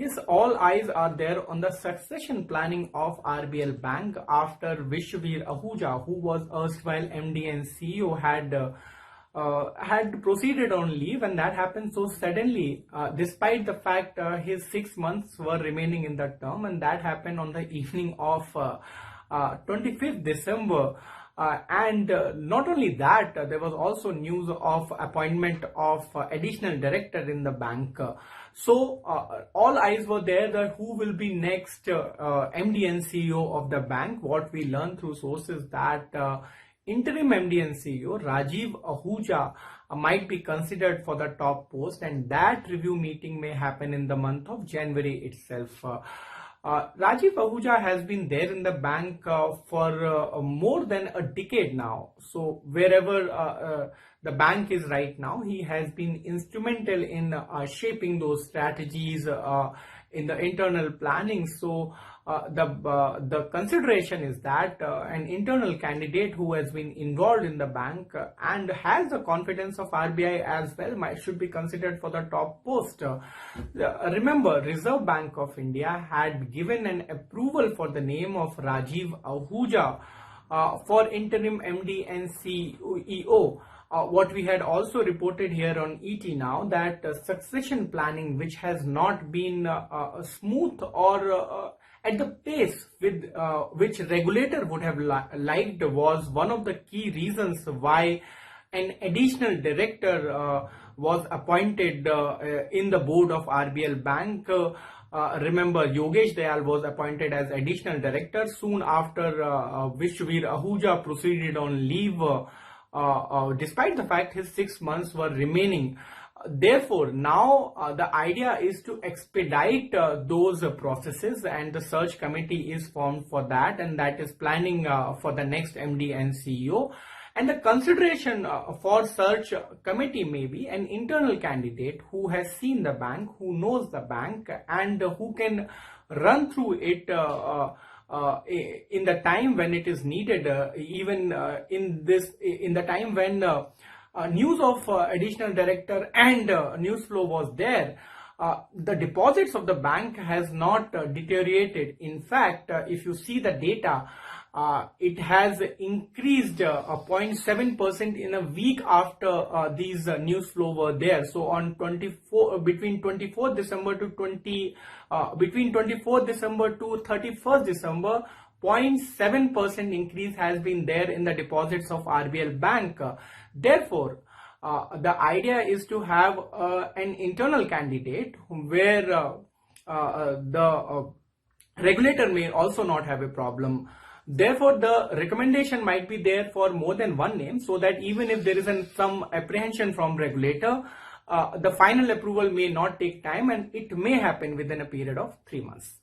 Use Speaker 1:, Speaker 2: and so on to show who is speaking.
Speaker 1: Yes, all eyes are there on the succession planning of RBL Bank after Vishwavir Ahuja, who was erstwhile MD and CEO, had proceeded on leave, and that happened so suddenly, despite the fact his 6 months were remaining in the term, and that happened on the evening of 25th December. And not only that, there was also news of appointment of additional director in the bank. So all eyes were there that who will be next MD and CEO of the bank. What we learned through sources that interim MD and CEO Rajiv Ahuja might be considered for the top post, and that review meeting may happen in the month of January itself. Rajiv Ahuja has been there in the bank for more than a decade now. So wherever the bank is right now, he has been instrumental in shaping those strategies in the internal planning. So the consideration is that an internal candidate who has been involved in the bank and has the confidence of RBI as well should be considered for the top post. Remember, Reserve Bank of India had given an approval for the name of Rajiv Ahuja for interim MD and CEO. What we had also reported here on ET Now, that succession planning, which has not been smooth or at the pace with which regulator would have liked, was one of the key reasons why an additional director was appointed in the board of RBL Bank. Remember, Yogesh Dayal was appointed as additional director soon after Vishwavir Ahuja proceeded on leave, despite the fact his 6 months were remaining. Therefore, now the idea is to expedite those processes, and the search committee is formed for that, and that is planning for the next MD and CEO. And the consideration for search committee may be an internal candidate who has seen the bank, who knows the bank, and who can run through it in the time when it is needed, even in the time when news of additional director and news flow was there. The deposits of the bank has not deteriorated. In fact, if you see the data, it has increased 0.7% in a week after these news flow were there. So on between 24th December to 31st December, 0.7% increase has been there in the deposits of RBL Bank. Therefore, the idea is to have an internal candidate where the regulator may also not have a problem. Therefore, the recommendation might be there for more than one name, so that even if there is some apprehension from regulator, the final approval may not take time, and it may happen within a period of 3 months.